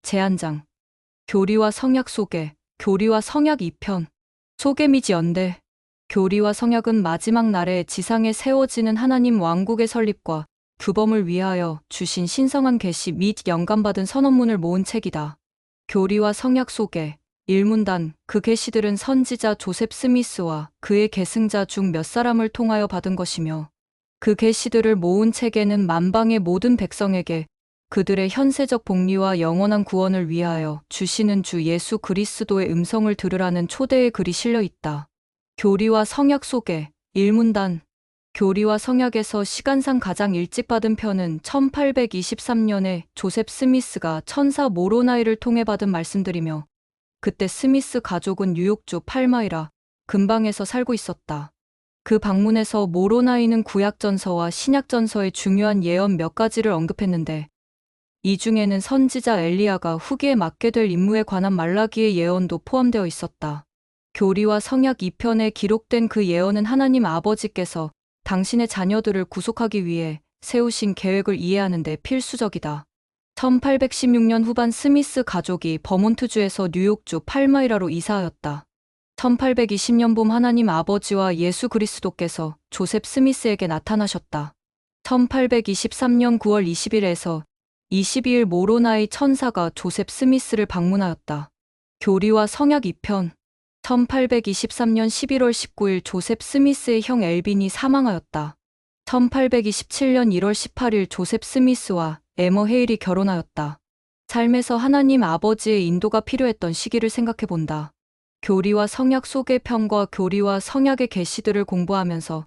제한장. 교리와 성약 소개. 교리와 성약 2편. 소개 및 연대. 교리와 성약은 마지막 날에 지상에 세워지는 하나님 왕국의 설립과 규범을 위하여 주신 신성한 계시 및 영감받은 선언문을 모은 책이다. 교리와 성약 소개. 1문단. 그 계시들은 선지자 조셉 스미스와 그의 계승자 중 몇 사람을 통하여 받은 것이며 그 계시들을 모은 책에는 만방의 모든 백성에게 그들의 현세적 복리와 영원한 구원을 위하여 주시는 주 예수 그리스도의 음성을 들으라는 초대의 글이 실려 있다. 교리와 성약 소개. 1문단. 교리와 성약에서 시간상 가장 일찍 받은 편은 1823년에 조셉 스미스가 천사 모로나이를 통해 받은 말씀들이며 그때 스미스 가족은 뉴욕주 팔마이라 근방에서 살고 있었다. 그 방문에서 모로나이는 구약전서와 신약전서의 중요한 예언 몇 가지를 언급했는데 이 중에는 선지자 엘리야가 후기에 맡게 될 임무에 관한 말라기의 예언도 포함되어 있었다. 교리와 성약 2편에 기록된 그 예언은 하나님 아버지께서 당신의 자녀들을 구속하기 위해 세우신 계획을 이해하는 데 필수적이다. 1816년 후반 스미스 가족이 버몬트주에서 뉴욕주 팔마이라로 이사하였다. 1820년 봄 하나님 아버지와 예수 그리스도께서 조셉 스미스에게 나타나셨다. 1823년 9월 20일에서 22일 모로나이 천사가 조셉 스미스를 방문하였다. 교리와 성약 2편. 1823년 11월 19일 조셉 스미스의 형 엘빈이 사망하였다. 1827년 1월 18일 조셉 스미스와 에머 헤일이 결혼하였다. 삶에서 하나님 아버지의 인도가 필요했던 시기를 생각해 본다. 교리와 성약 소개편과 교리와 성약의 계시들을 공부하면서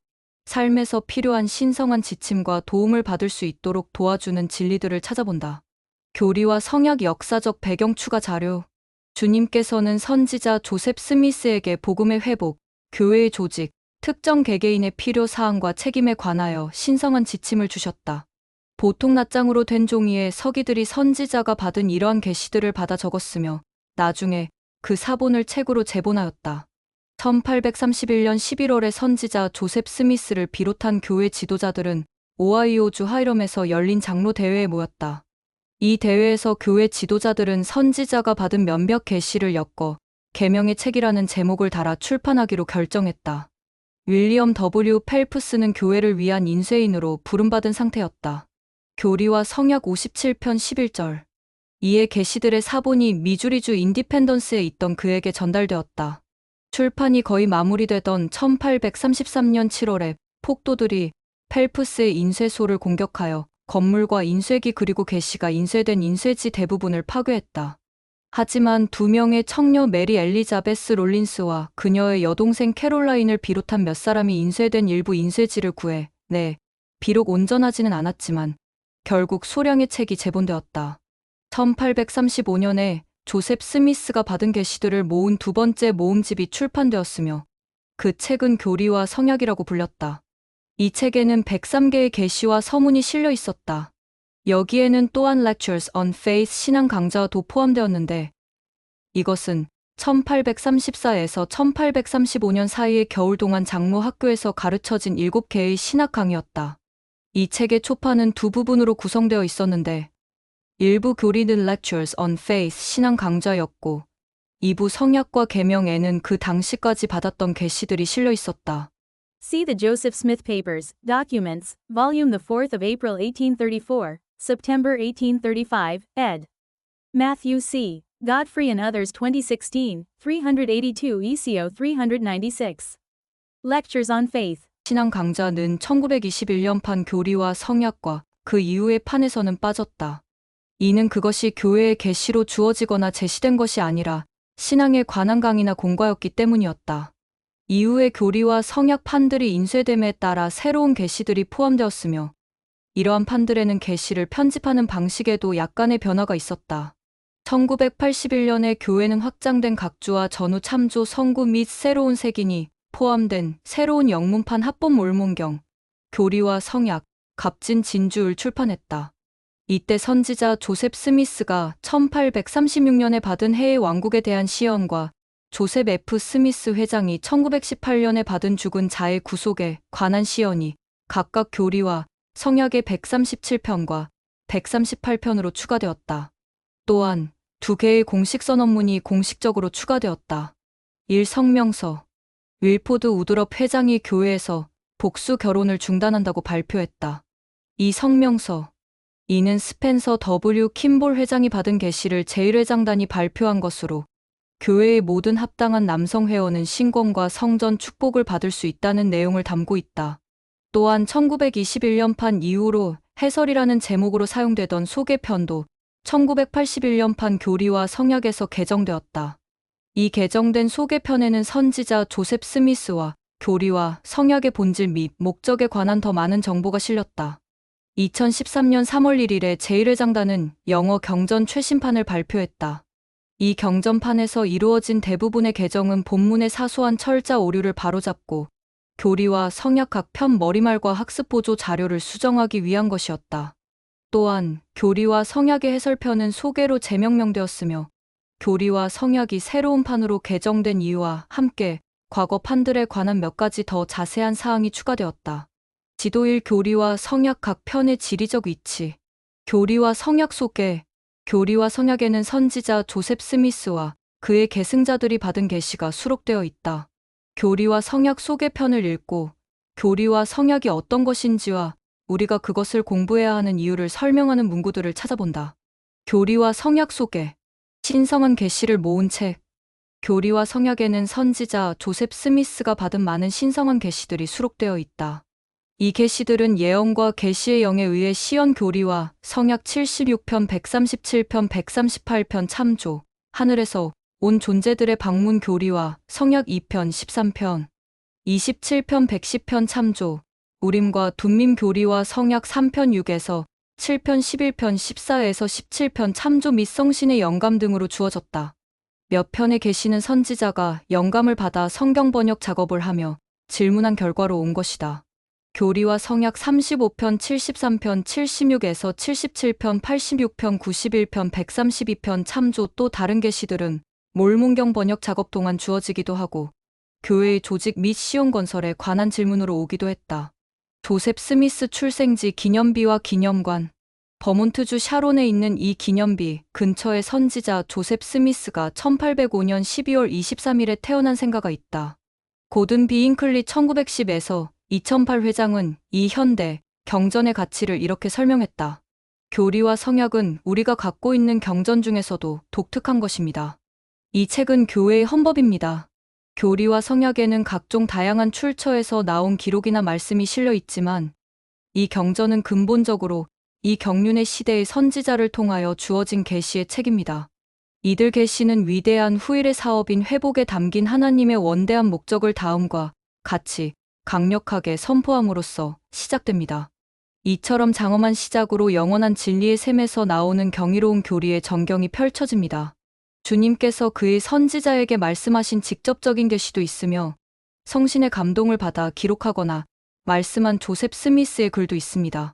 삶에서 필요한 신성한 지침과 도움을 받을 수 있도록 도와주는 진리들을 찾아본다. 교리와 성약 역사적 배경 추가 자료. 주님께서는 선지자 조셉 스미스에게 복음의 회복, 교회의 조직, 특정 개개인의 필요 사항과 책임에 관하여 신성한 지침을 주셨다. 보통 낱장으로 된 종이에 서기들이 선지자가 받은 이러한 계시들을 받아 적었으며 나중에 그 사본을 책으로 제본하였다. 1831년 11월에 선지자 조셉 스미스를 비롯한 교회 지도자들은 오하이오주 하이럼에서 열린 장로 대회에 모였다. 이 대회에서 교회 지도자들은 선지자가 받은 몇몇 계시를 엮어 계명의 책이라는 제목을 달아 출판하기로 결정했다. 윌리엄 W. 펠프스는 교회를 위한 인쇄인으로 부름받은 상태였다. 교리와 성약 57편 11절. 이에 계시들의 사본이 미주리주 인디펜던스에 있던 그에게 전달되었다. 출판이 거의 마무리되던 1833년 7월에 폭도들이 펠프스의 인쇄소를 공격하여 건물과 인쇄기 그리고 계시가 인쇄된 인쇄지 대부분을 파괴했다. 하지만 두 명의 청녀 메리 엘리자베스 롤린스와 그녀의 여동생 캐롤라인을 비롯한 몇 사람이 인쇄된 일부 인쇄지를 구해 비록 온전하지는 않았지만 결국 소량의 책이 제본되었다. 1835년에 조셉 스미스가 받은 계시들을 모은 두 번째 모음집이 출판되었으며 그 책은 교리와 성약이라고 불렸다. 이 책에는 103개의 계시와 서문이 실려 있었다. 여기에는 또한 Lectures on Faith 신앙 강좌도 포함되었는데 이것은 1834에서 1835년 사이의 겨울 동안 장로 학교에서 가르쳐진 7개의 신학 강의였다. 이 책의 초판은 두 부분으로 구성되어 있었는데 일부 교리는 Lectures on Faith 신앙 강좌였고 이부 성약과 계명에는 그 당시까지 받았던 계시들이 실려 있었다. See the Joseph Smith Papers, Documents, Volume the 4th of April 1834, September 1835, ed. Matthew C. Godfrey and Others 2016, 382 ECO 396. Lectures on Faith. 신앙 강좌는 1921년판 교리와 성약과 그 이후의 판에서는 빠졌다. 이는 그것이 교회의 계시로 주어지거나 제시된 것이 아니라 신앙에 관한 강의나 공과였기 때문이었다. 이후의 교리와 성약 판들이 인쇄됨에 따라 새로운 계시들이 포함되었으며 이러한 판들에는 계시를 편집하는 방식에도 약간의 변화가 있었다. 1981년에 교회는 확장된 각주와 전후 참조 성구 및 새로운 색인이 포함된 새로운 영문판 합본 몰몬경, 교리와 성약, 값진 진주를 출판했다. 이때 선지자 조셉 스미스가 1836년에 받은 해외 왕국에 대한 시연과 조셉 F. 스미스 회장이 1918년에 받은 죽은 자의 구속에 관한 시연이 각각 교리와 성약의 137편과 138편으로 추가되었다. 또한 두 개의 공식 선언문이 공식적으로 추가되었다. 1. 성명서. 윌포드 우드럽 회장이 교회에서 복수 결혼을 중단한다고 발표했다. 2. 성명서. 이는 스펜서 W. 킴볼 회장이 받은 계시를 제1회장단이 발표한 것으로 교회의 모든 합당한 남성 회원은 신권과 성전 축복을 받을 수 있다는 내용을 담고 있다. 또한 1921년판 이후로 해설이라는 제목으로 사용되던 소개편도 1981년판 교리와 성약에서 개정되었다. 이 개정된 소개편에는 선지자 조셉 스미스와 교리와 성약의 본질 및 목적에 관한 더 많은 정보가 실렸다. 2013년 3월 1일에 제1회장단은 영어 경전 최신판을 발표했다. 이 경전판에서 이루어진 대부분의 개정은 본문의 사소한 철자 오류를 바로잡고 교리와 성약 각 편 머리말과 학습 보조 자료를 수정하기 위한 것이었다. 또한 교리와 성약의 해설편은 소개로 재명명되었으며 교리와 성약이 새로운 판으로 개정된 이유와 함께 과거 판들에 관한 몇 가지 더 자세한 사항이 추가되었다. 지도 1. 교리와 성약 각 편의 지리적 위치. 교리와 성약 소개. 교리와 성약에는 선지자 조셉 스미스와 그의 계승자들이 받은 계시가 수록되어 있다. 교리와 성약 소개편을 읽고 교리와 성약이 어떤 것인지와 우리가 그것을 공부해야 하는 이유를 설명하는 문구들을 찾아본다. 교리와 성약 소개. 신성한 계시를 모은 책. 교리와 성약에는 선지자 조셉 스미스가 받은 많은 신성한 계시들이 수록되어 있다. 이 계시들은 예언과 계시의 영에 의해 시연 교리와 성약 76편, 137편, 138편 참조, 하늘에서 온 존재들의 방문 교리와 성약 2편, 13편, 27편, 110편 참조, 우림과 둠밈 교리와 성약 3편 6에서 7편, 11편, 14에서 17편 참조 및 성신의 영감 등으로 주어졌다. 몇 편의 계시는 선지자가 영감을 받아 성경 번역 작업을 하며 질문한 결과로 온 것이다. 교리와 성약 35편, 73편, 76에서 77편, 86편, 91편, 132편 참조 또 다른 계시들은 몰문경 번역 작업 동안 주어지기도 하고 교회의 조직 및 시온 건설에 관한 질문으로 오기도 했다. 조셉 스미스 출생지 기념비와 기념관. 버몬트주 샤론에 있는 이 기념비 근처에 선지자 조셉 스미스가 1805년 12월 23일에 태어난 생가가 있다. 고든 비잉클리 1910에서 2008 회장은 이 현대 경전의 가치를 이렇게 설명했다. 교리와 성약은 우리가 갖고 있는 경전 중에서도 독특한 것입니다. 이 책은 교회의 헌법입니다. 교리와 성약에는 각종 다양한 출처에서 나온 기록이나 말씀이 실려 있지만 이 경전은 근본적으로 이 경륜의 시대의 선지자를 통하여 주어진 계시의 책입니다. 이들 계시는 위대한 후일의 사업인 회복에 담긴 하나님의 원대한 목적을 다음과 같이 강력하게 선포함으로써 시작됩니다. 이처럼 장엄한 시작으로 영원한 진리의 샘에서 나오는 경이로운 교리의 전경이 펼쳐집니다. 주님께서 그의 선지자에게 말씀하신 직접적인 계시도 있으며 성신의 감동을 받아 기록하거나 말씀한 조셉 스미스의 글도 있습니다.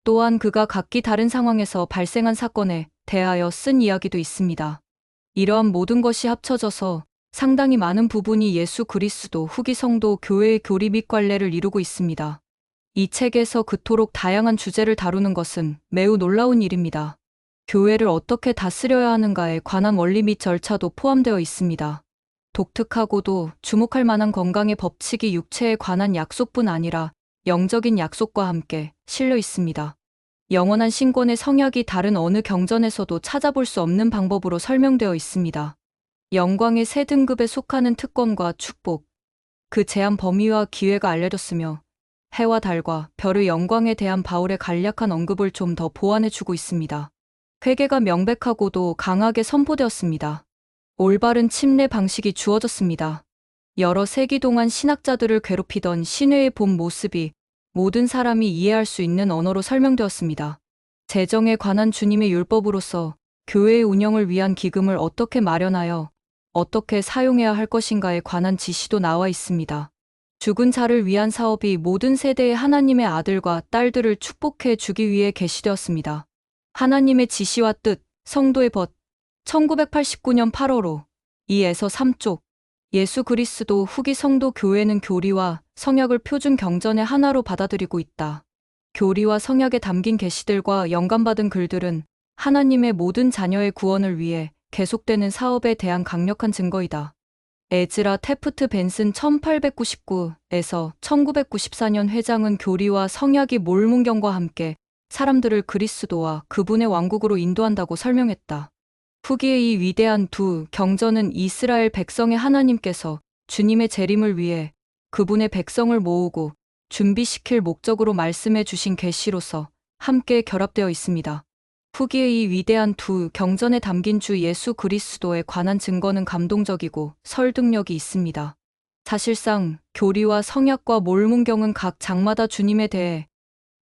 또한 그가 각기 다른 상황에서 발생한 사건에 대하여 쓴 이야기도 있습니다. 이러한 모든 것이 합쳐져서 상당히 많은 부분이 예수 그리스도 후기 성도 교회의 교리 및 관례를 이루고 있습니다. 이 책에서 그토록 다양한 주제를 다루는 것은 매우 놀라운 일입니다. 교회를 어떻게 다스려야 하는가에 관한 원리 및 절차도 포함되어 있습니다. 독특하고도 주목할 만한 건강의 법칙이 육체에 관한 약속뿐 아니라 영적인 약속과 함께 실려 있습니다. 영원한 신권의 성약이 다른 어느 경전에서도 찾아볼 수 없는 방법으로 설명되어 있습니다. 영광의 세 등급에 속하는 특권과 축복, 그 제한 범위와 기회가 알려졌으며 해와 달과 별의 영광에 대한 바울의 간략한 언급을 좀 더 보완해주고 있습니다. 회개가 명백하고도 강하게 선포되었습니다. 올바른 침례 방식이 주어졌습니다. 여러 세기 동안 신학자들을 괴롭히던 신회의 본 모습이 모든 사람이 이해할 수 있는 언어로 설명되었습니다. 재정에 관한 주님의 율법으로서 교회의 운영을 위한 기금을 어떻게 마련하여 어떻게 사용해야 할 것인가에 관한 지시도 나와 있습니다. 죽은 자를 위한 사업이 모든 세대의 하나님의 아들과 딸들을 축복해 주기 위해 계시되었습니다. 하나님의 지시와 뜻, 성도의 벗, 1989년 8월호 2에서 3쪽, 예수 그리스도 후기 성도 교회는 교리와 성약을 표준 경전의 하나로 받아들이고 있다. 교리와 성약에 담긴 계시들과 영감받은 글들은 하나님의 모든 자녀의 구원을 위해 계속되는 사업에 대한 강력한 증거이다. 에즈라 테프트 벤슨 1899에서 1994년 회장은 교리와 성약이 몰문경과 함께 사람들을 그리스도와 그분의 왕국으로 인도한다고 설명했다. 후기의 이 위대한 두 경전은 이스라엘 백성의 하나님께서 주님의 재림을 위해 그분의 백성을 모으고 준비시킬 목적으로 말씀해 주신 계시로서 함께 결합되어 있습니다. 후기의 이 위대한 두 경전에 담긴 주 예수 그리스도에 관한 증거는 감동적이고 설득력이 있습니다. 사실상 교리와 성약과 몰문경은 각 장마다 주님에 대해,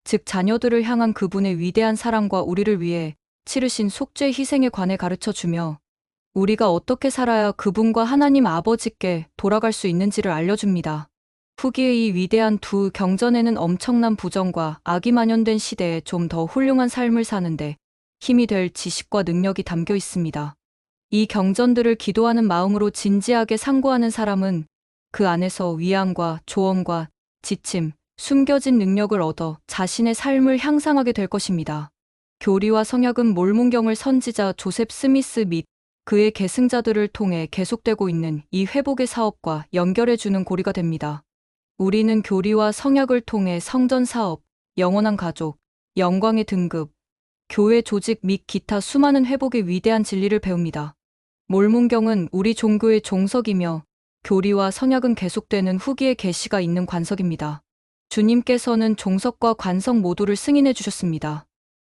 즉 자녀들을 향한 그분의 위대한 사랑과 우리를 위해 치르신 속죄 희생에 관해 가르쳐주며 우리가 어떻게 살아야 그분과 하나님 아버지께 돌아갈 수 있는지를 알려줍니다. 후기의 이 위대한 두 경전에는 엄청난 부정과 악이 만연된 시대에 좀 더 훌륭한 삶을 사는데 힘이 될 지식과 능력이 담겨 있습니다. 이 경전들을 기도하는 마음으로 진지하게 상고하는 사람은 그 안에서 위안과 조언과 지침, 숨겨진 능력을 얻어 자신의 삶을 향상하게 될 것입니다. 교리와 성약은 몰문경을 선지자 조셉 스미스 및 그의 계승자들을 통해 계속되고 있는 이 회복의 사업과 연결해주는 고리가 됩니다. 우리는 교리와 성약을 통해 성전 사업, 영원한 가족, 영광의 등급, 교회 조직 및 기타 수많은 회복의 위대한 진리를 배웁니다. 몰문경은 우리 종교의 종석이며 교리와 성약은 계속되는 후기의 계시가 있는 관석입니다. 주님께서는 종석과 관석 모두를 승인해 주셨습니다.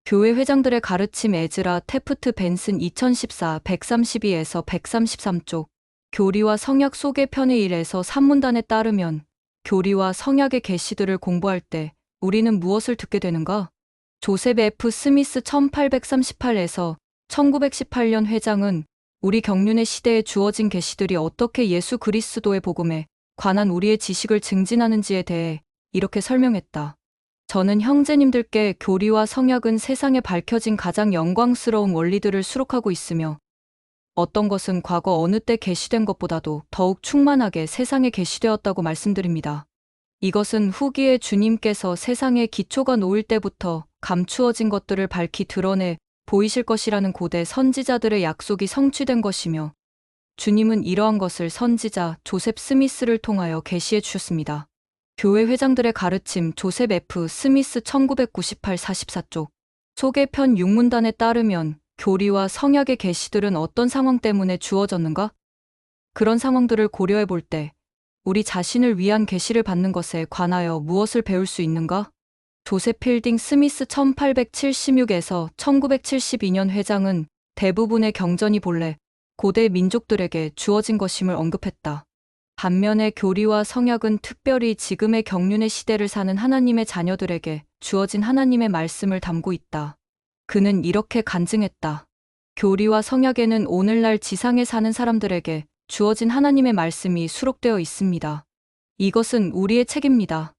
교회 회장들의 가르침 에즈라 테프트 벤슨 2014 132에서 133쪽 교리와 성약 소개 편의 1에서 3문단에 따르면 교리와 성약의 계시들을 공부할 때 우리는 무엇을 듣게 되는가? 조셉 F. 스미스 1838에서 1918년 회장은 우리 경륜의 시대에 주어진 계시들이 어떻게 예수 그리스도의 복음에 관한 우리의 지식을 증진하는지에 대해 이렇게 설명했다. 저는 형제님들께 교리와 성약은 세상에 밝혀진 가장 영광스러운 원리들을 수록하고 있으며 어떤 것은 과거 어느 때 계시된 것보다도 더욱 충만하게 세상에 계시되었다고 말씀드립니다. 이것은 후기에 주님께서 세상에 기초가 놓일 때부터 감추어진 것들을 밝히 드러내 보이실 것이라는 고대 선지자들의 약속이 성취된 것이며 주님은 이러한 것을 선지자 조셉 스미스를 통하여 계시해 주셨습니다. 교회 회장들의 가르침 조셉 F. 스미스 1998 44쪽 소개편 6문단에 따르면 교리와 성약의 계시들은 어떤 상황 때문에 주어졌는가? 그런 상황들을 고려해 볼 때 우리 자신을 위한 계시를 받는 것에 관하여 무엇을 배울 수 있는가? 조셉 필딩 스미스 1876에서 1972년 회장은 대부분의 경전이 본래 고대 민족들에게 주어진 것임을 언급했다. 반면에 교리와 성약은 특별히 지금의 경륜의 시대를 사는 하나님의 자녀들에게 주어진 하나님의 말씀을 담고 있다. 그는 이렇게 간증했다. 교리와 성약에는 오늘날 지상에 사는 사람들에게 주어진 하나님의 말씀이 수록되어 있습니다. 이것은 우리의 책입니다.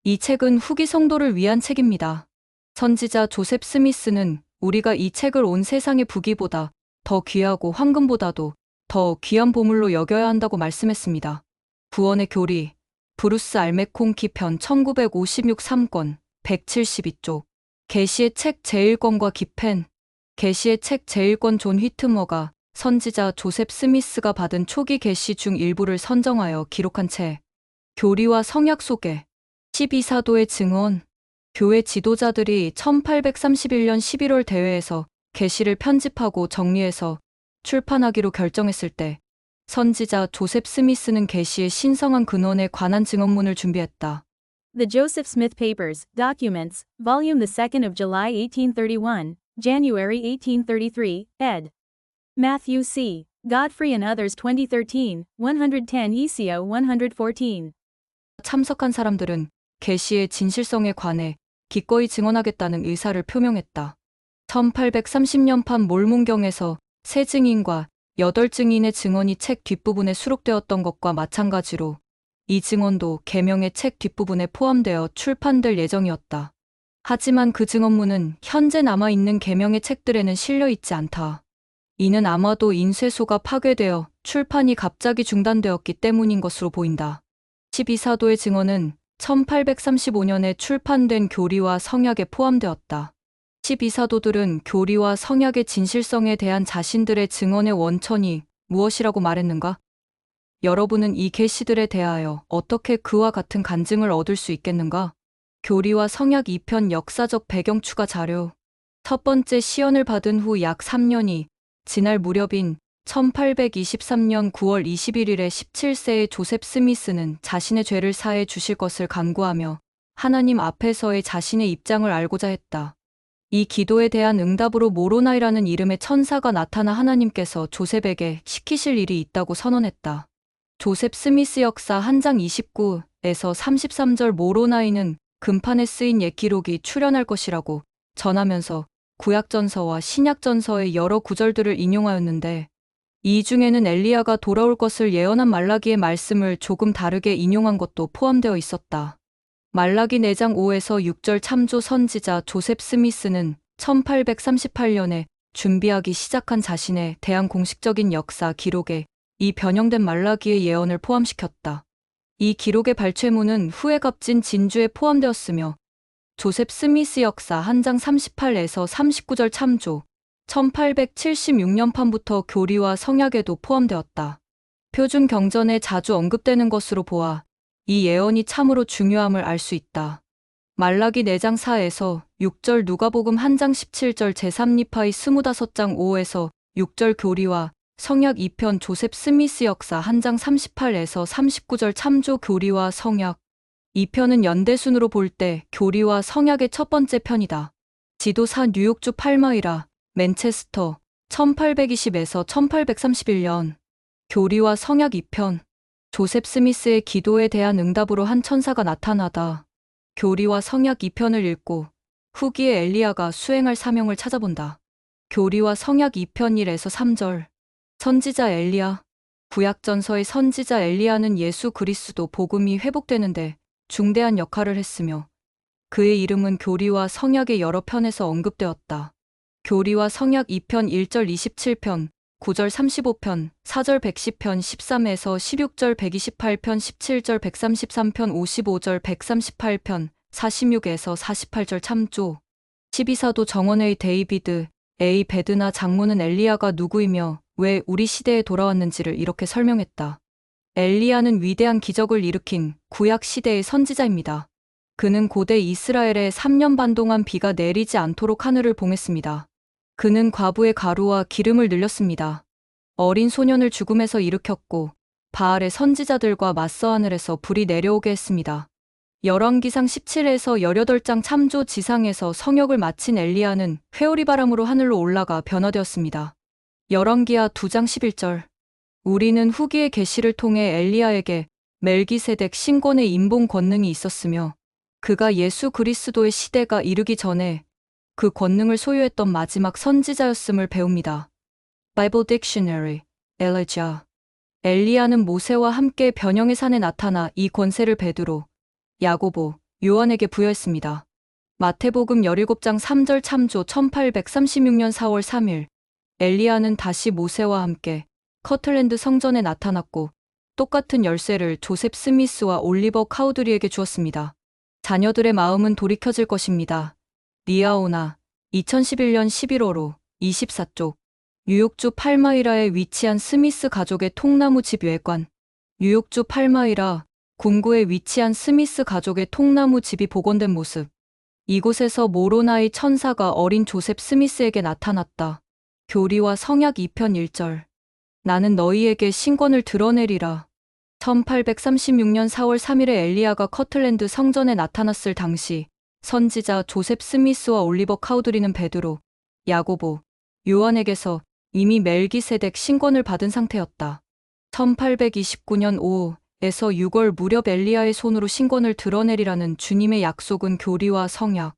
이 책은 후기 성도를 위한 책입니다. 선지자 조셉 스미스는 우리가 이 책을 온 세상의 부귀보다 더 귀하고 황금보다도 더 귀한 보물로 여겨야 한다고 말씀했습니다. 구원의 교리, 브루스 알메콩키 편 1956 3권, 172쪽, 계시의 책 제1권과 기펜, 계시의 책 제1권 존 휘트머가 선지자 조셉 스미스가 받은 초기 계시 중 일부를 선정하여 기록한 책, 교리와 성약 소개, 12사도의 증언, 교회 지도자들이 1831년 11월 대회에서 계시를 편집하고 정리해서 출판하기로 결정했을 때 선지자 조셉 스미스는 계시의 신성한 근원에 관한 증언문을 준비했다. The Joseph Smith Papers, Documents, Volume the 2nd of July 1831, January 1833, ed. Matthew C. Godfrey and Others 2013, 110 ECO 114. 참석한 사람들은 계시의 진실성에 관해 기꺼이 증언하겠다는 의사를 표명했다. 1830년판 몰문경에서 세 증인과 8증인의 증언이 책 뒷부분에 수록되었던 것과 마찬가지로 이 증언도 계명의 책 뒷부분에 포함되어 출판될 예정이었다. 하지만 그 증언문은 현재 남아있는 계명의 책들에는 실려있지 않다. 이는 아마도 인쇄소가 파괴되어 출판이 갑자기 중단되었기 때문인 것으로 보인다. 12사도의 증언은 1835년에 출판된 교리와 성약에 포함되었다. 12사도들은 교리와 성약의 진실성에 대한 자신들의 증언의 원천이 무엇이라고 말했는가? 여러분은 이 계시들에 대하여 어떻게 그와 같은 간증을 얻을 수 있겠는가? 교리와 성약 2편 역사적 배경 추가 자료. 첫 번째 시연을 받은 후 약 3년이 지날 무렵인 1823년 9월 21일에 17세의 조셉 스미스는 자신의 죄를 사해 주실 것을 간구하며 하나님 앞에서의 자신의 입장을 알고자 했다. 이 기도에 대한 응답으로 모로나이라는 이름의 천사가 나타나 하나님께서 조셉에게 시키실 일이 있다고 선언했다. 조셉 스미스 역사 한 장 29에서 33절 모로나이는 금판에 쓰인 옛 기록이 출현할 것이라고 전하면서 구약전서와 신약전서의 여러 구절들을 인용하였는데 이 중에는 엘리야가 돌아올 것을 예언한 말라기의 말씀을 조금 다르게 인용한 것도 포함되어 있었다. 말라기 4장 5에서 6절 참조 선지자 조셉 스미스는 1838년에 준비하기 시작한 자신에 대한 공식적인 역사 기록에 이 변형된 말라기의 예언을 포함시켰다. 이 기록의 발췌문은 후에 값진 진주에 포함되었으며 조셉 스미스 역사 한 장 38에서 39절 참조 1876년판부터 교리와 성약에도 포함되었다. 표준 경전에 자주 언급되는 것으로 보아 이 예언이 참으로 중요함을 알 수 있다. 말라기 4장 4에서 6절 누가복음 한 장 17절 제3니파이 25장 5에서 6절 교리와 성약 2편 조셉 스미스 역사 한 장 38에서 39절 참조 교리와 성약 2편은 연대순으로 볼 때 교리와 성약의 첫 번째 편이다. 지도사 뉴욕주 팔마이라 맨체스터 1820에서 1831년 교리와 성약 2편 조셉 스미스의 기도에 대한 응답으로 한 천사가 나타나다. 교리와 성약 2편을 읽고 후기에 엘리야가 수행할 사명을 찾아본다. 교리와 성약 2편 1에서 3절 선지자 엘리야. 구약전서의 선지자 엘리야는 예수 그리스도 복음이 회복되는데 중대한 역할을 했으며 그의 이름은 교리와 성약의 여러 편에서 언급되었다. 교리와 성약 2편 1절 27편, 9절 35편, 4절 110편, 13에서 16절 128편, 17절 133편, 55절 138편, 46에서 48절 참조. 12사도 정원의 데이비드, A. 베드나 장모는 엘리야가 누구이며 왜 우리 시대에 돌아왔는지를 이렇게 설명했다. 엘리야는 위대한 기적을 일으킨 구약 시대의 선지자입니다. 그는 고대 이스라엘에 3년 반 동안 비가 내리지 않도록 하늘을 봉했습니다. 그는 과부의 가루와 기름을 늘렸습니다. 어린 소년을 죽음에서 일으켰고 바알의 선지자들과 맞서 하늘에서 불이 내려오게 했습니다. 열왕기상 17에서 18장 참조 지상에서 성역을 마친 엘리야는 회오리 바람으로 하늘로 올라가 변화되었습니다. 열왕기하 2장 11절 우리는 후기의 계시를 통해 엘리야에게 멜기세덱 신권의 인봉 권능이 있었으며 그가 예수 그리스도의 시대가 이르기 전에 그 권능을 소유했던 마지막 선지자였음을 배웁니다. Bible Dictionary, 엘리자. 엘리야는 모세와 함께 변형의 산에 나타나 이 권세를 베드로, 야고보, 요한에게 부여했습니다. 마태복음 17장 3절 참조 1836년 4월 3일 엘리야는 다시 모세와 함께 커틀랜드 성전에 나타났고 똑같은 열쇠를 조셉 스미스와 올리버 카우드리에게 주었습니다. 자녀들의 마음은 돌이켜질 것입니다. 리아오나 2011년 11월호 24쪽 뉴욕주 팔마이라에 위치한 스미스 가족의 통나무 집 외관. 뉴욕주 팔마이라 군구에 위치한 스미스 가족의 통나무 집이 복원된 모습. 이곳에서 모로나이 천사가 어린 조셉 스미스에게 나타났다. 교리와 성약 2편 1절 나는 너희에게 신권을 드러내리라. 1836년 4월 3일에 엘리야가 커틀랜드 성전에 나타났을 당시 선지자 조셉 스미스와 올리버 카우드리는 베드로, 야고보, 요한에게서 이미 멜기세덱 신권을 받은 상태였다. 1829년 5에서 6월 무렵 엘리야의 손으로 신권을 드러내리라는 주님의 약속은 교리와 성약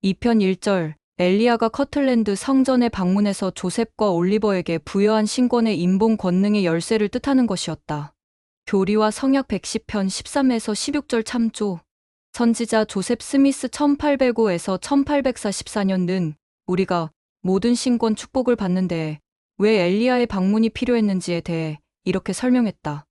2편 1절 엘리야가 커틀랜드 성전에 방문해서 조셉과 올리버에게 부여한 신권의 인봉 권능의 열쇠를 뜻하는 것이었다. 교리와 성약 110편 13에서 16절 참조. 선지자 조셉 스미스 1805에서 1844년은 우리가 모든 신권 축복을 받는 데에 왜 엘리야의 방문이 필요했는지에 대해 이렇게 설명했다.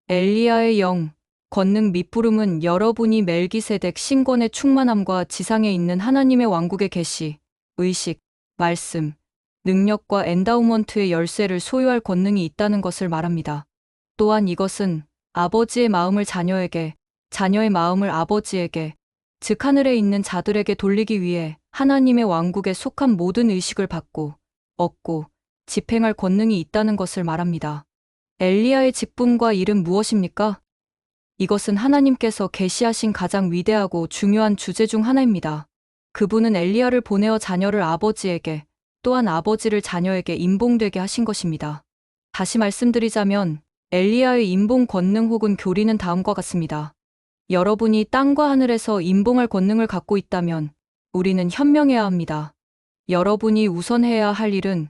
엘리야의 영, 권능 및 부름은 여러분이 멜기세덱 신권의 충만함과 지상에 있는 하나님의 왕국의 계시, 의식, 말씀, 능력과 엔다우먼트의 열쇠를 소유할 권능이 있다는 것을 말합니다. 또한 이것은 아버지의 마음을 자녀에게, 자녀의 마음을 아버지에게, 즉 하늘에 있는 자들에게 돌리기 위해 하나님의 왕국에 속한 모든 의식을 받고, 얻고, 집행할 권능이 있다는 것을 말합니다. 엘리야의 직분과 일은 무엇입니까? 이것은 하나님께서 계시하신 가장 위대하고 중요한 주제 중 하나입니다. 그분은 엘리야를 보내어 자녀를 아버지에게, 또한 아버지를 자녀에게 임봉되게 하신 것입니다. 다시 말씀드리자면 엘리야의 임봉 권능 혹은 교리는 다음과 같습니다. 여러분이 땅과 하늘에서 임봉할 권능을 갖고 있다면 우리는 현명해야 합니다. 여러분이 우선 해야 할 일은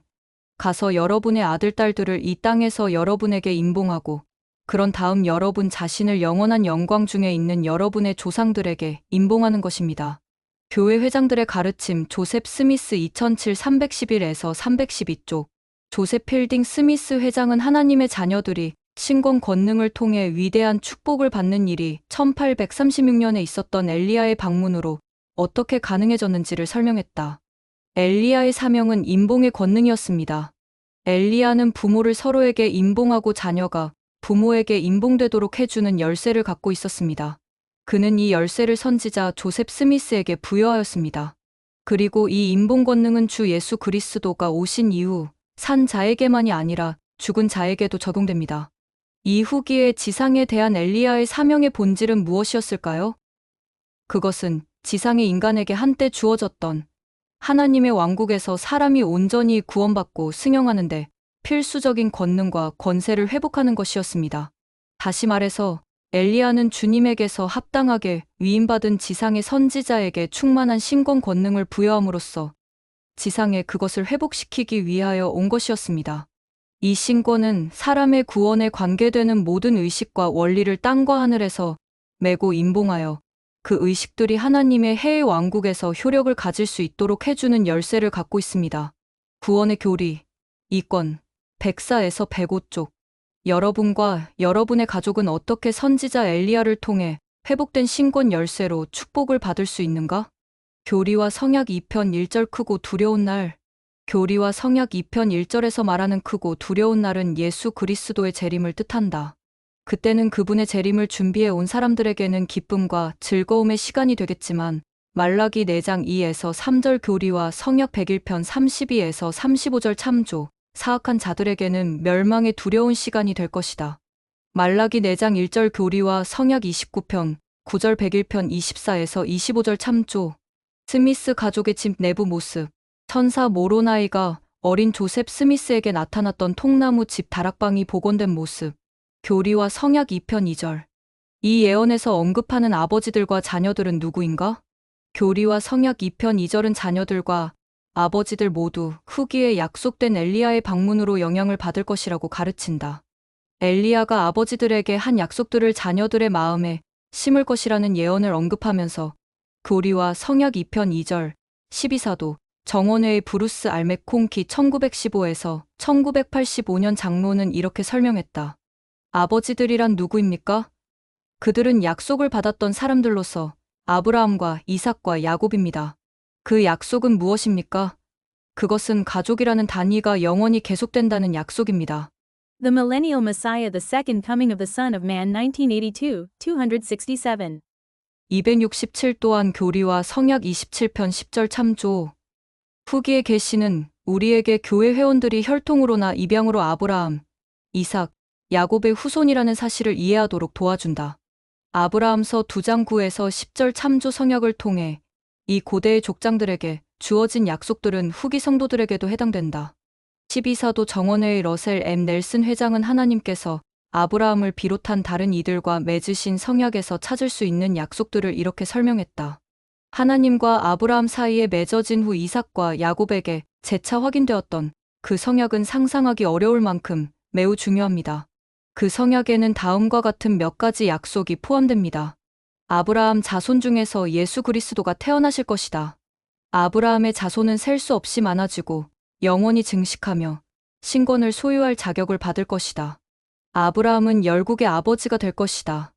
가서 여러분의 아들, 딸들을 이 땅에서 여러분에게 임봉하고 그런 다음 여러분 자신을 영원한 영광 중에 있는 여러분의 조상들에게 임봉하는 것입니다. 교회 회장들의 가르침 조셉 스미스 2007 311에서 312쪽 조셉 필딩 스미스 회장은 하나님의 자녀들이 신권 권능을 통해 위대한 축복을 받는 일이 1836년에 있었던 엘리야의 방문으로 어떻게 가능해졌는지를 설명했다. 엘리야의 사명은 임봉의 권능이었습니다. 엘리야는 부모를 서로에게 임봉하고 자녀가 부모에게 임봉되도록 해주는 열쇠를 갖고 있었습니다. 그는 이 열쇠를 선지자 조셉 스미스에게 부여하였습니다. 그리고 이 임봉 권능은 주 예수 그리스도가 오신 이후 산 자에게만이 아니라 죽은 자에게도 적용됩니다. 이 후기에 지상에 대한 엘리야의 사명의 본질은 무엇이었을까요? 그것은 지상의 인간에게 한때 주어졌던 하나님의 왕국에서 사람이 온전히 구원받고 승용하는데 필수적인 권능과 권세를 회복하는 것이었습니다. 다시 말해서 엘리야는 주님에게서 합당하게 위임받은 지상의 선지자에게 충만한 신권 권능을 부여함으로써 지상에 그것을 회복시키기 위하여 온 것이었습니다. 이 신권은 사람의 구원에 관계되는 모든 의식과 원리를 땅과 하늘에서 메고 임봉하여 그 의식들이 하나님의 해의 왕국에서 효력을 가질 수 있도록 해주는 열쇠를 갖고 있습니다. 구원의 교리 2권 104에서 105쪽 여러분과 여러분의 가족은 어떻게 선지자 엘리야를 통해 회복된 신권 열쇠로 축복을 받을 수 있는가? 교리와 성약 2편 1절 크고 두려운 날 교리와 성약 2편 1절에서 말하는 크고 두려운 날은 예수 그리스도의 재림을 뜻한다. 그때는 그분의 재림을 준비해 온 사람들에게는 기쁨과 즐거움의 시간이 되겠지만 말라기 4장 2에서 3절 교리와 성역 101편 32에서 35절 참조, 사악한 자들에게는 멸망의 두려운 시간이 될 것이다. 말라기 4장 1절 교리와 성역 29편 9절 101편 24에서 25절 참조, 스미스 가족의 집 내부 모습, 천사 모로나이가 어린 조셉 스미스에게 나타났던 통나무 집 다락방이 복원된 모습, 교리와 성약 2편 2절. 이 예언에서 언급하는 아버지들과 자녀들은 누구인가? 교리와 성약 2편 2절은 자녀들과 아버지들 모두 후기에 약속된 엘리야의 방문으로 영향을 받을 것이라고 가르친다. 엘리야가 아버지들에게 한 약속들을 자녀들의 마음에 심을 것이라는 예언을 언급하면서 교리와 성약 2편 2절, 12사도, 정원회의 브루스 알메콩키 1915에서 1985년 장로는 이렇게 설명했다. 아버지들이란 누구입니까? 그들은 약속을 받았던 사람들로서 아브라함과 이삭과 야곱입니다. 그 약속은 무엇입니까? 그것은 가족이라는 단위가 영원히 계속된다는 약속입니다. The Millennial Messiah, The Second Coming of the Son of Man 1982, 267. 267 또한 교리와 성약 27편 10절 참조. 후기의 계시는 우리에게 교회 회원들이 혈통으로나 입양으로 아브라함, 이삭, 야곱의 후손이라는 사실을 이해하도록 도와준다. 아브라함서 2장 9에서 10절 참조 성역을 통해 이 고대의 족장들에게 주어진 약속들은 후기 성도들에게도 해당된다. 12사도 정원회의 러셀 M. 넬슨 회장은 하나님께서 아브라함을 비롯한 다른 이들과 맺으신 성약에서 찾을 수 있는 약속들을 이렇게 설명했다. 하나님과 아브라함 사이에 맺어진 후 이삭과 야곱에게 재차 확인되었던 그 성약은 상상하기 어려울 만큼 매우 중요합니다. 그 성약에는 다음과 같은 몇 가지 약속이 포함됩니다. 아브라함 자손 중에서 예수 그리스도가 태어나실 것이다. 아브라함의 자손은 셀 수 없이 많아지고 영원히 증식하며 신권을 소유할 자격을 받을 것이다. 아브라함은 열국의 아버지가 될 것이다.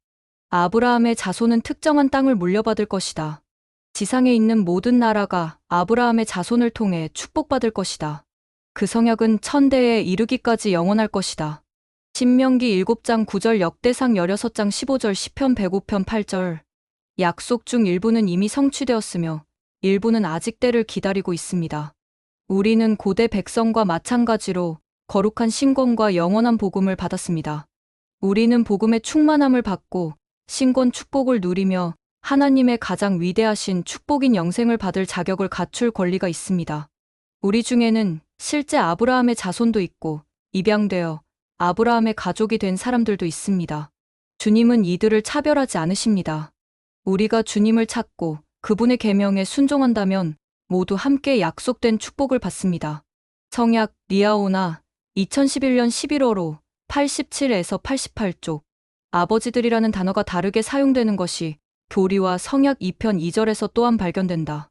아브라함의 자손은 특정한 땅을 물려받을 것이다. 지상에 있는 모든 나라가 아브라함의 자손을 통해 축복받을 것이다. 그 성약은 천대에 이르기까지 영원할 것이다. 신명기 7장 9절, 역대상 16장 15절, 시편 105편 8절. 약속 중 일부는 이미 성취되었으며 일부는 아직 때를 기다리고 있습니다. 우리는 고대 백성과 마찬가지로 거룩한 신권과 영원한 복음을 받았습니다. 우리는 복음의 충만함을 받고 신권 축복을 누리며 하나님의 가장 위대하신 축복인 영생을 받을 자격을 갖출 권리가 있습니다. 우리 중에는 실제 아브라함의 자손도 있고 입양되어 아브라함의 가족이 된 사람들도 있습니다. 주님은 이들을 차별하지 않으십니다. 우리가 주님을 찾고 그분의 계명에 순종한다면 모두 함께 약속된 축복을 받습니다. 성약 리아오나 2011년 11월호 87에서 88쪽. 아버지들이라는 단어가 다르게 사용되는 것이 교리와 성약 2편 2절에서 또한 발견된다.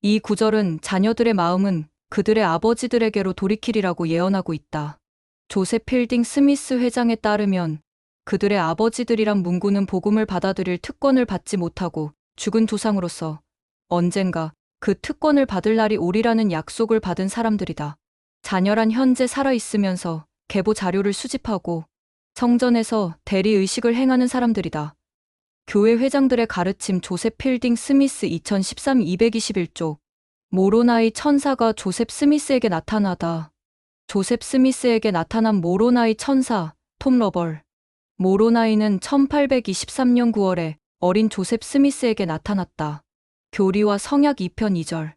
이 구절은 자녀들의 마음은 그들의 아버지들에게로 돌이키리라고 예언하고 있다. 조셉 필딩 스미스 회장에 따르면 그들의 아버지들이란 문구는 복음을 받아들일 특권을 받지 못하고 죽은 조상으로서 언젠가 그 특권을 받을 날이 오리라는 약속을 받은 사람들이다. 자녀란 현재 살아있으면서 계보 자료를 수집하고 성전에서 대리의식을 행하는 사람들이다. 교회 회장들의 가르침. 조셉 필딩 스미스 2013 221쪽. 모로나이 천사가 조셉 스미스에게 나타나다. 조셉 스미스에게 나타난 모로나이 천사, 톰 러벌. 모로나이는 1823년 9월에 어린 조셉 스미스에게 나타났다. 교리와 성약 2편 2절.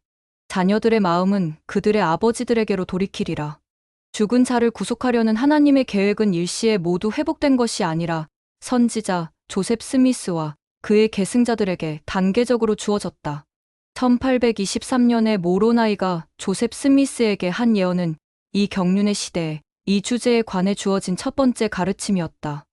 자녀들의 마음은 그들의 아버지들에게로 돌이키리라. 죽은 자를 구속하려는 하나님의 계획은 일시에 모두 회복된 것이 아니라 선지자 조셉 스미스와 그의 계승자들에게 단계적으로 주어졌다. 1823년에 모로나이가 조셉 스미스에게 한 예언은 이 경륜의 시대에 이 주제에 관해 주어진 첫 번째 가르침이었다.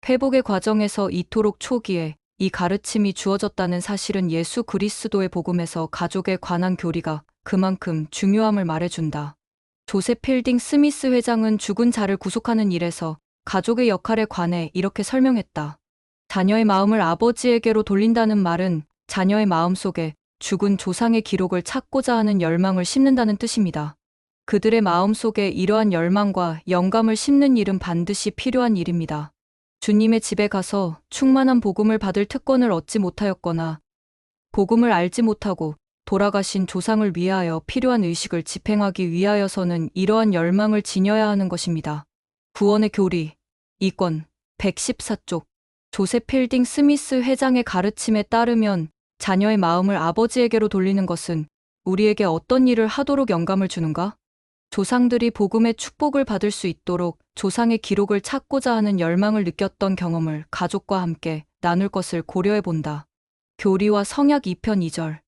회복의 과정에서 이토록 초기에 이 가르침이 주어졌다는 사실은 예수 그리스도의 복음에서 가족에 관한 교리가 그만큼 중요함을 말해준다. 조셉 필딩 스미스 회장은 죽은 자를 구속하는 일에서 가족의 역할에 관해 이렇게 설명했다. 자녀의 마음을 아버지에게로 돌린다는 말은 자녀의 마음 속에 죽은 조상의 기록을 찾고자 하는 열망을 심는다는 뜻입니다. 그들의 마음 속에 이러한 열망과 영감을 심는 일은 반드시 필요한 일입니다. 주님의 집에 가서 충만한 복음을 받을 특권을 얻지 못하였거나 복음을 알지 못하고 돌아가신 조상을 위하여 필요한 의식을 집행하기 위하여서는 이러한 열망을 지녀야 하는 것입니다. 구원의 교리 2권 114쪽. 조셉 필딩 스미스 회장의 가르침에 따르면 자녀의 마음을 아버지에게로 돌리는 것은 우리에게 어떤 일을 하도록 영감을 주는가? 조상들이 복음의 축복을 받을 수 있도록 조상의 기록을 찾고자 하는 열망을 느꼈던 경험을 가족과 함께 나눌 것을 고려해 본다. 교리와 성약 2편 2절.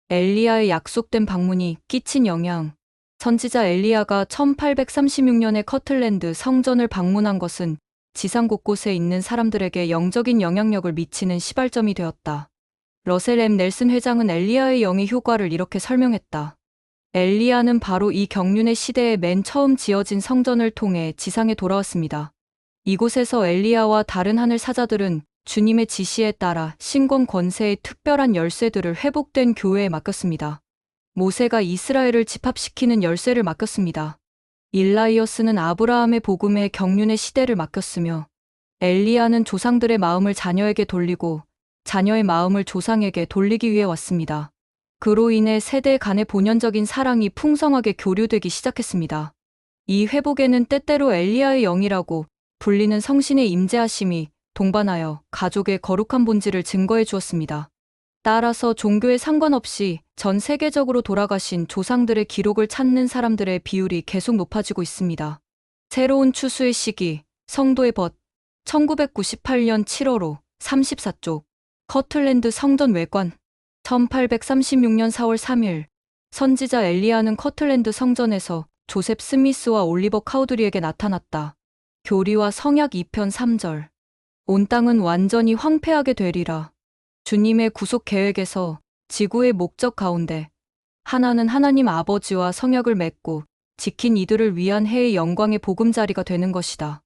엘리야의 약속된 방문이 끼친 영향. 선지자 엘리야가 1836년에 커틀랜드 성전을 방문한 것은 지상 곳곳에 있는 사람들에게 영적인 영향력을 미치는 시발점이 되었다. 러셀 M. 넬슨 회장은 엘리야의 영의 효과를 이렇게 설명했다. 엘리야는 바로 이 경륜의 시대에 맨 처음 지어진 성전을 통해 지상에 돌아왔습니다. 이곳에서 엘리야와 다른 하늘 사자들은 주님의 지시에 따라 신권 권세의 특별한 열쇠들을 회복된 교회에 맡겼습니다. 모세가 이스라엘을 집합시키는 열쇠를 맡겼습니다. 일라이어스는 아브라함의 복음의 경륜의 시대를 맡겼으며 엘리야는 조상들의 마음을 자녀에게 돌리고 자녀의 마음을 조상에게 돌리기 위해 왔습니다. 그로 인해 세대 간의 본연적인 사랑이 풍성하게 교류되기 시작했습니다. 이 회복에는 때때로 엘리야의 영이라고 불리는 성신의 임재하심이 동반하여 가족의 거룩한 본질을 증거해 주었습니다. 따라서 종교에 상관없이 전 세계적으로 돌아가신 조상들의 기록을 찾는 사람들의 비율이 계속 높아지고 있습니다. 새로운 추수의 시기, 성도의 벗, 1998년 7월호 34쪽. 커틀랜드 성전 외관. 1836년 4월 3일, 선지자 엘리야는 커틀랜드 성전에서 조셉 스미스와 올리버 카우드리에게 나타났다. 교리와 성약 2편 3절. 온 땅은 완전히 황폐하게 되리라. 주님의 구속 계획에서 지구의 목적 가운데 하나는 하나님 아버지와 성약을 맺고 지킨 이들을 위한 해의 영광의 보금자리가 되는 것이다.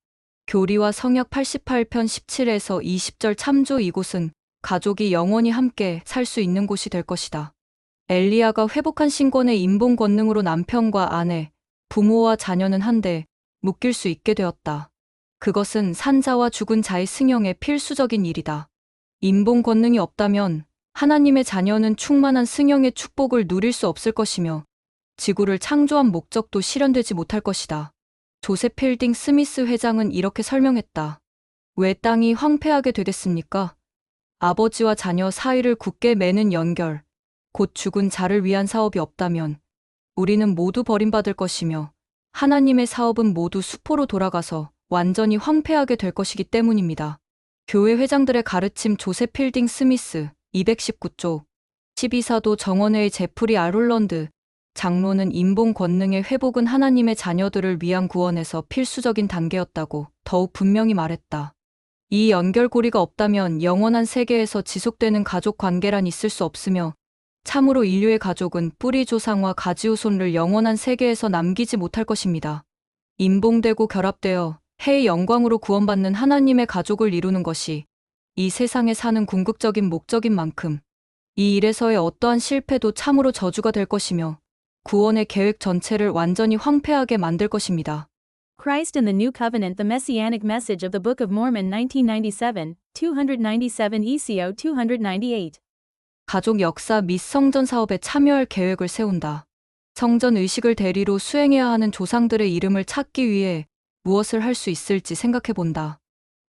교리와 성약 88편 17에서 20절 참조. 이곳은 가족이 영원히 함께 살 수 있는 곳이 될 것이다. 엘리야가 회복한 신권의 인본 권능으로 남편과 아내, 부모와 자녀는 한데 묶일 수 있게 되었다. 그것은 산자와 죽은 자의 승영의 필수적인 일이다. 인본 권능이 없다면 하나님의 자녀는 충만한 승영의 축복을 누릴 수 없을 것이며 지구를 창조한 목적도 실현되지 못할 것이다. 조셉 필딩 스미스 회장은 이렇게 설명했다. 왜 땅이 황폐하게 되겠습니까? 아버지와 자녀 사이를 굳게 매는 연결, 곧 죽은 자를 위한 사업이 없다면 우리는 모두 버림받을 것이며 하나님의 사업은 모두 수포로 돌아가서 완전히 황폐하게 될 것이기 때문입니다. 교회 회장들의 가르침 조셉 필딩 스미스 219쪽 12사도 정원회의 제프리 아롤런드 장로는 인본 권능의 회복은 하나님의 자녀들을 위한 구원에서 필수적인 단계였다고 더욱 분명히 말했다. 이 연결고리가 없다면 영원한 세계에서 지속되는 가족 관계란 있을 수 없으며 참으로 인류의 가족은 뿌리 조상과 가지후손을 영원한 세계에서 남기지 못할 것입니다. 인봉되고 결합되어 해의 영광으로 구원받는 하나님의 가족을 이루는 것이 이 세상에 사는 궁극적인 목적인 만큼 이 일에서의 어떠한 실패도 참으로 저주가 될 것이며 구원의 계획 전체를 완전히 황폐하게 만들 것입니다. Christ in the New Covenant. The Messianic Message of the Book of Mormon 1997, 297 ECO 298. 가족 역사 및 성전 사업에 참여할 계획을 세운다. 성전 의식을 대리로 수행해야 하는 조상들의 이름을 찾기 위해 무엇을 할 수 있을지 생각해 본다.